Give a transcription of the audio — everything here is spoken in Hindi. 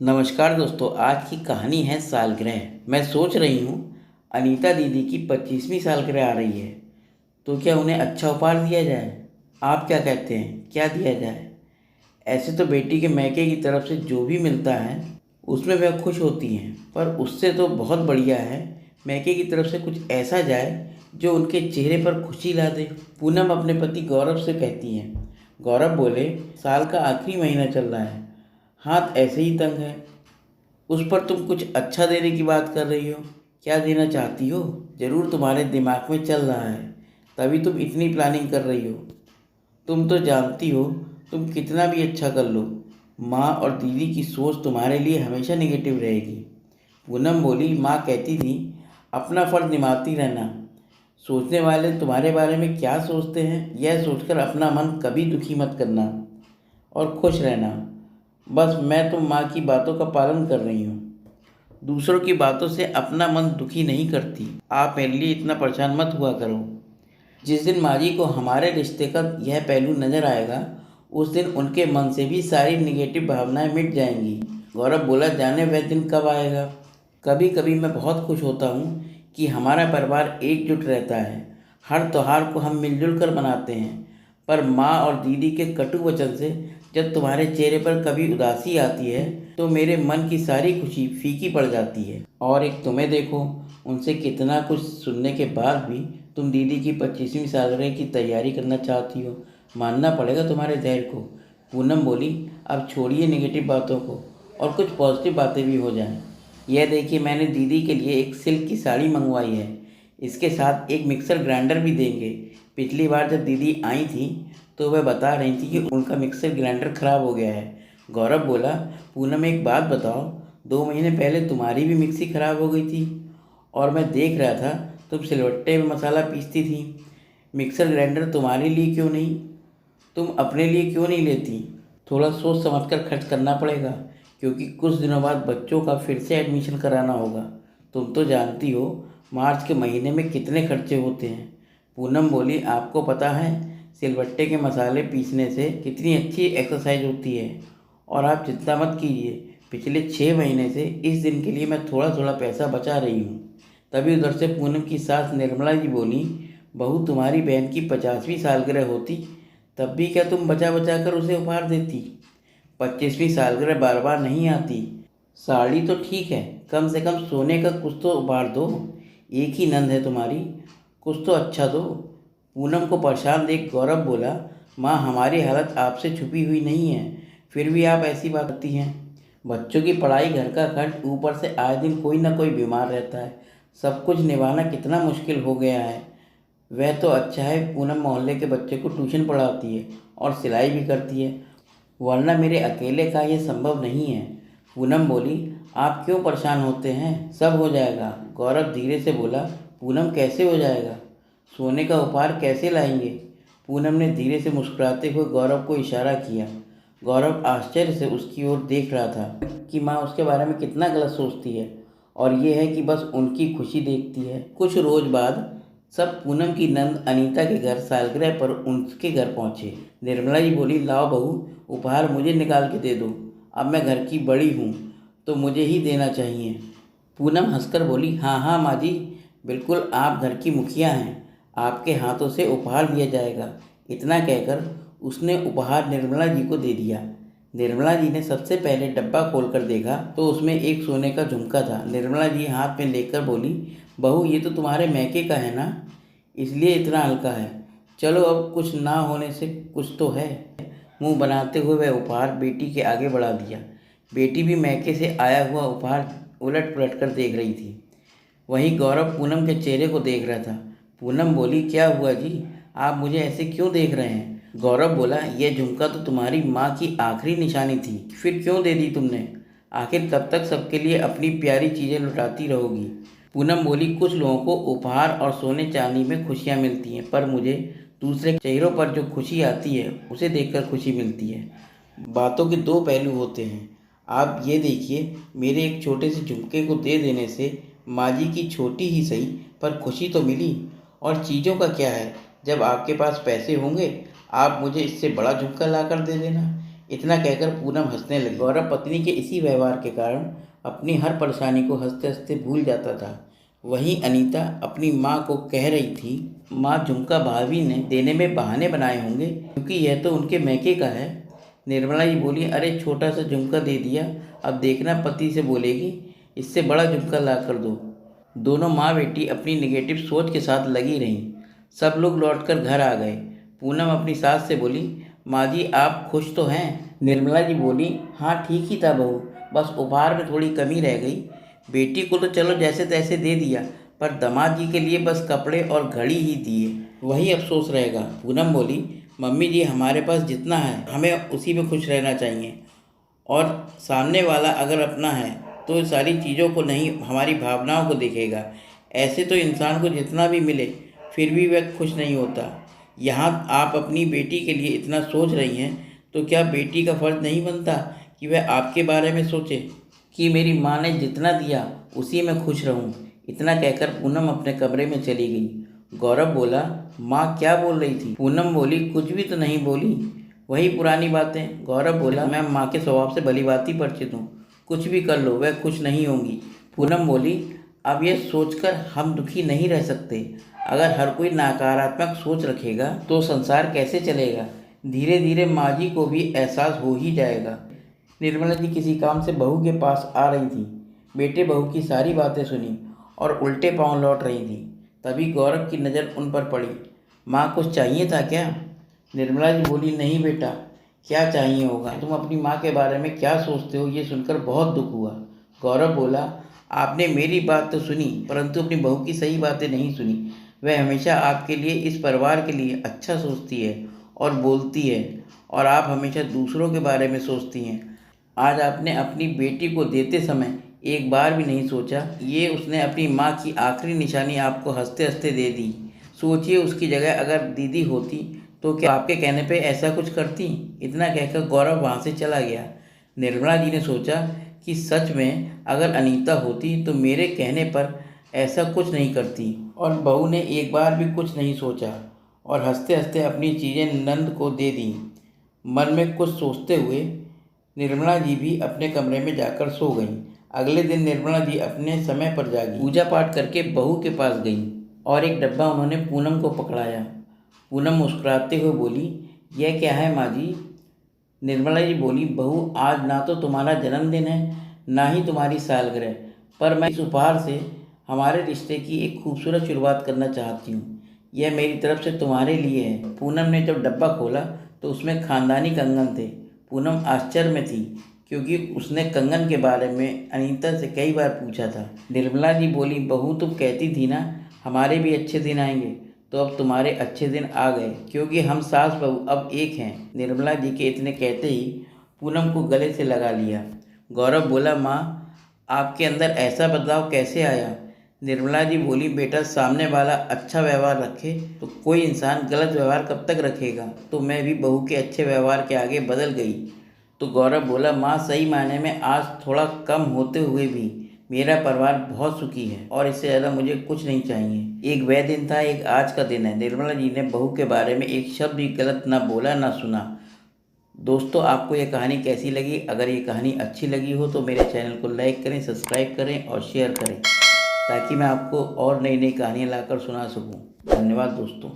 नमस्कार दोस्तों, आज की कहानी है सालगिरह। मैं सोच रही हूँ अनीता दीदी की 25वीं सालगिरह आ रही है, तो क्या उन्हें अच्छा उपहार दिया जाए? आप क्या कहते हैं, क्या दिया जाए? ऐसे तो बेटी के मैके की तरफ से जो भी मिलता है उसमें वह खुश होती हैं, पर उससे तो बहुत बढ़िया है मैके की तरफ से कुछ ऐसा जाए जो उनके चेहरे पर खुशी ला दे। पूनम अपने पति गौरव से कहती हैं। गौरव बोले, साल का आखिरी महीना चल रहा है, हाथ ऐसे ही तंग है। उस पर तुम कुछ अच्छा देने की बात कर रही हो। क्या देना चाहती हो ज़रूर तुम्हारे दिमाग में चल रहा है, तभी तुम इतनी प्लानिंग कर रही हो। तुम तो जानती हो, तुम कितना भी अच्छा कर लो, माँ और दीदी की सोच तुम्हारे लिए हमेशा नेगेटिव रहेगी। पूनम बोली, माँ कहती थी अपना फर्ज निभाती रहना, सोचने वाले तुम्हारे बारे में क्या सोचते हैं यह सोचकर अपना मन कभी दुखी मत करना और खुश रहना। बस मैं तो माँ की बातों का पालन कर रही हूँ, दूसरों की बातों से अपना मन दुखी नहीं करती। आप मेरे लिए इतना परेशान मत हुआ करो। जिस दिन माँ जी को हमारे रिश्ते का यह पहलू नज़र आएगा, उस दिन उनके मन से भी सारी निगेटिव भावनाएं मिट जाएंगी। गौरव बोला, जाने वह दिन कब आएगा। कभी कभी मैं बहुत खुश होता हूँ कि हमारा परिवार एकजुट रहता है, हर त्योहार को हम मिलजुल कर मनाते हैं। पर माँ और दीदी के कटु वचन से जब तुम्हारे चेहरे पर कभी उदासी आती है तो मेरे मन की सारी खुशी फीकी पड़ जाती है। और एक तुम्हें देखो, उनसे कितना कुछ सुनने के बाद भी तुम दीदी की 25वीं सालगिरह की तैयारी करना चाहती हो। मानना पड़ेगा तुम्हारे धैर्य को। पूनम बोली, अब छोड़िए नेगेटिव बातों को और कुछ पॉजिटिव बातें भी हो जाएं। यह देखिए, मैंने दीदी के लिए एक सिल्क की साड़ी मंगवाई है, इसके साथ एक मिक्सर ग्राइंडर भी देंगे। पिछली बार जब दीदी आई थी तो वह बता रही थी कि उनका मिक्सर ग्राइंडर ख़राब हो गया है। गौरव बोला, पूनम एक बात बताओ, 2 महीने पहले तुम्हारी भी मिक्सी ख़राब हो गई थी और मैं देख रहा था तुम सिलवट्टे में मसाला पीसती थी। मिक्सर ग्राइंडर तुम्हारे लिए क्यों नहीं, तुम अपने लिए क्यों नहीं लेती? थोड़ा सोच समझ कर खर्च करना पड़ेगा, क्योंकि कुछ दिनों बाद बच्चों का फिर से एडमिशन कराना होगा। तुम तो जानती हो मार्च के महीने में कितने खर्चे होते हैं। पूनम बोली, आपको पता है सिलबट्टे के मसाले पीसने से कितनी अच्छी एक्सरसाइज होती है। और आप चिंता मत कीजिए, पिछले 6 महीने से इस दिन के लिए मैं थोड़ा थोड़ा पैसा बचा रही हूँ। तभी उधर से पूनम की सास निर्मला जी बोली, बहू तुम्हारी बहन की 50वीं सालगिरह होती तब भी क्या तुम बचा बचा कर उसे उपहार देती? 25वीं सालगिरह बार बार नहीं आती। साड़ी तो ठीक है, कम से कम सोने का कुछ तो उपहार दो। एक ही नंद है तुम्हारी, कुछ तो अच्छा दो। पूनम को परेशान देख गौरव बोला, माँ हमारी हालत आपसे छुपी हुई नहीं है, फिर भी आप ऐसी बात करती हैं। बच्चों की पढ़ाई, घर का खर्च, ऊपर से आए दिन कोई ना कोई बीमार रहता है, सब कुछ निभाना कितना मुश्किल हो गया है। वह तो अच्छा है पूनम मोहल्ले के बच्चे को ट्यूशन पढ़ाती है और सिलाई भी करती है, वरना मेरे अकेले का ये संभव नहीं है। पूनम बोली, आप क्यों परेशान होते हैं, सब हो जाएगा। गौरव धीरे से बोला, पूनम कैसे हो जाएगा, सोने का उपहार कैसे लाएंगे? पूनम ने धीरे से मुस्कुराते हुए गौरव को इशारा किया। गौरव आश्चर्य से उसकी ओर देख रहा था कि माँ उसके बारे में कितना गलत सोचती है और ये है कि बस उनकी खुशी देखती है। कुछ रोज बाद सब पूनम की नंद अनीता के घर सालगिरह पर उनके घर पहुँचे। निर्मला जी बोली, लाओ बहू, उपहार मुझे निकाल के दे दो, अब मैं घर की बड़ी हूँ तो मुझे ही देना चाहिए। पूनम हंसकर बोली, हाँ हाँ माँ जी, बिल्कुल आप घर की मुखिया हैं, आपके हाथों से उपहार दिया जाएगा। इतना कहकर उसने उपहार निर्मला जी को दे दिया। निर्मला जी ने सबसे पहले डब्बा खोलकर देखा तो उसमें एक सोने का झुमका था। निर्मला जी हाथ में लेकर बोली, बहू ये तो तुम्हारे मैके का है ना, इसलिए इतना हल्का है। चलो अब कुछ ना होने से कुछ तो है। मुंह बनाते हुए वह उपहार बेटी के आगे बढ़ा दिया। बेटी भी मैके से आया हुआ उपहार उलट पुलट कर देख रही थी। वहीं गौरव पूनम के चेहरे को देख रहा था। पूनम बोली, क्या हुआ जी, आप मुझे ऐसे क्यों देख रहे हैं? गौरव बोला, यह झुमका तो तुम्हारी माँ की आखिरी निशानी थी, फिर क्यों दे दी तुमने? आखिर कब तक सबके लिए अपनी प्यारी चीज़ें लुटाती रहोगी? पूनम बोली, कुछ लोगों को उपहार और सोने चांदी में खुशियाँ मिलती हैं, पर मुझे दूसरे चेहरों पर जो खुशी आती है उसे देखकर खुशी मिलती है। बातों के दो पहलू होते हैं। आप ये देखिए, मेरे एक छोटे से झुमके को दे देने से माँ जी की छोटी ही सही पर खुशी तो मिली। और चीज़ों का क्या है, जब आपके पास पैसे होंगे आप मुझे इससे बड़ा झुमका ला कर दे देना। इतना कहकर पूनम हंसने लगी। गौरव पत्नी के इसी व्यवहार के कारण अपनी हर परेशानी को हंसते हंसते भूल जाता था। वहीं अनीता अपनी माँ को कह रही थी, माँ झुमका भाभी ने देने में बहाने बनाए होंगे क्योंकि यह तो उनके मैके का है। निर्मला जी बोली, अरे छोटा सा झुमका दे दिया, अब देखना पति से बोलेगी इससे बड़ा झुमका ला कर दो। दोनों माँ बेटी अपनी निगेटिव सोच के साथ लगी रहीं। सब लोग लौटकर घर आ गए। पूनम अपनी सास से बोली, माँ जी आप खुश तो हैं? निर्मला जी बोली, हाँ ठीक ही था बहू, बस उपहार में थोड़ी कमी रह गई। बेटी को तो चलो जैसे तैसे दे दिया, पर दामाद जी के लिए बस कपड़े और घड़ी ही दिए, वही अफसोस रहेगा। पूनम बोली, मम्मी जी हमारे पास जितना है हमें उसी में खुश रहना चाहिए, और सामने वाला अगर अपना है तो सारी चीज़ों को नहीं, हमारी भावनाओं को देखेगा। ऐसे तो इंसान को जितना भी मिले फिर भी वह खुश नहीं होता। यहाँ आप अपनी बेटी के लिए इतना सोच रही हैं तो क्या बेटी का फ़र्ज़ नहीं बनता कि वह आपके बारे में सोचे कि मेरी माँ ने जितना दिया उसी में खुश रहूँ। इतना कहकर पूनम अपने कमरे में चली गई। गौरव बोला, माँ क्या बोल रही थी? पूनम बोली, कुछ भी तो नहीं बोली, वही पुरानी बातें। गौरव बोला, मैं माँ के स्वभाव से भली भांति परिचित हूँ, कुछ भी कर लो वह खुश नहीं होंगी। पूनम बोली, अब यह सोचकर हम दुखी नहीं रह सकते। अगर हर कोई नकारात्मक सोच रखेगा तो संसार कैसे चलेगा? धीरे धीरे माँ जी को भी एहसास हो ही जाएगा। निर्मला जी किसी काम से बहू के पास आ रही थी। बेटे बहू की सारी बातें सुनी और उल्टे पांव लौट रही थी। तभी गौरव की नज़र उन पर पड़ी। माँ कुछ चाहिए था क्या? निर्मला जी बोली, नहीं बेटा, क्या चाहिए होगा? तुम अपनी माँ के बारे में क्या सोचते हो ये सुनकर बहुत दुख हुआ। गौरव बोला, आपने मेरी बात तो सुनी परंतु अपनी बहू की सही बातें नहीं सुनी। वह हमेशा आपके लिए, इस परिवार के लिए अच्छा सोचती है और बोलती है, और आप हमेशा दूसरों के बारे में सोचती हैं। आज आपने अपनी बेटी को देते समय एक बार भी नहीं सोचा, ये उसने अपनी माँ की आखिरी निशानी आपको हंसते हंसते दे दी। सोचिए उसकी जगह अगर दीदी होती तो क्या आपके कहने पे ऐसा कुछ करती? इतना कहकर गौरव वहाँ से चला गया। निर्मला जी ने सोचा कि सच में अगर अनीता होती तो मेरे कहने पर ऐसा कुछ नहीं करती, और बहू ने एक बार भी कुछ नहीं सोचा और हंसते हंसते अपनी चीज़ें नंद को दे दी। मन में कुछ सोचते हुए निर्मला जी भी अपने कमरे में जाकर सो गईं। अगले दिन निर्मला जी अपने समय पर जागी, पूजा पाठ करके बहू के पास गईं और एक डब्बा उन्होंने पूनम को पकड़ाया। पूनम मुस्कुराते हुए बोली, यह क्या है माँ जी? निर्मला जी बोली, बहू आज ना तो तुम्हारा जन्मदिन है ना ही तुम्हारी सालगिरह, पर मैं इस उपहार से हमारे रिश्ते की एक खूबसूरत शुरुआत करना चाहती हूँ। यह मेरी तरफ से तुम्हारे लिए है। पूनम ने जब डब्बा खोला तो उसमें खानदानी कंगन थे। पूनम आश्चर्य में थी क्योंकि उसने कंगन के बारे में अनीता से कई बार पूछा था। निर्मला जी बोली, बहू तुम कहती थी ना हमारे भी अच्छे दिन आएंगे, तो अब तुम्हारे अच्छे दिन आ गए क्योंकि हम सास बहू अब एक हैं। निर्मला जी के इतने कहते ही पूनम को गले से लगा लिया। गौरव बोला, माँ आपके अंदर ऐसा बदलाव कैसे आया? निर्मला जी बोली, बेटा सामने वाला अच्छा व्यवहार रखे तो कोई इंसान गलत व्यवहार कब तक रखेगा? तो मैं भी बहू के अच्छे व्यवहार के आगे बदल गई। तो गौरव बोला, माँ सही मायने में आज थोड़ा कम होते हुए भी मेरा परिवार बहुत सुखी है और इससे ज़्यादा मुझे कुछ नहीं चाहिए। एक वह दिन था, एक आज का दिन है। निर्मला जी ने बहू के बारे में एक शब्द भी गलत ना बोला ना सुना। दोस्तों आपको ये कहानी कैसी लगी? अगर ये कहानी अच्छी लगी हो तो मेरे चैनल को लाइक करें, सब्सक्राइब करें और शेयर करें ताकि मैं आपको और नई नई कहानियाँ लाकर सुना सकूं। धन्यवाद दोस्तों।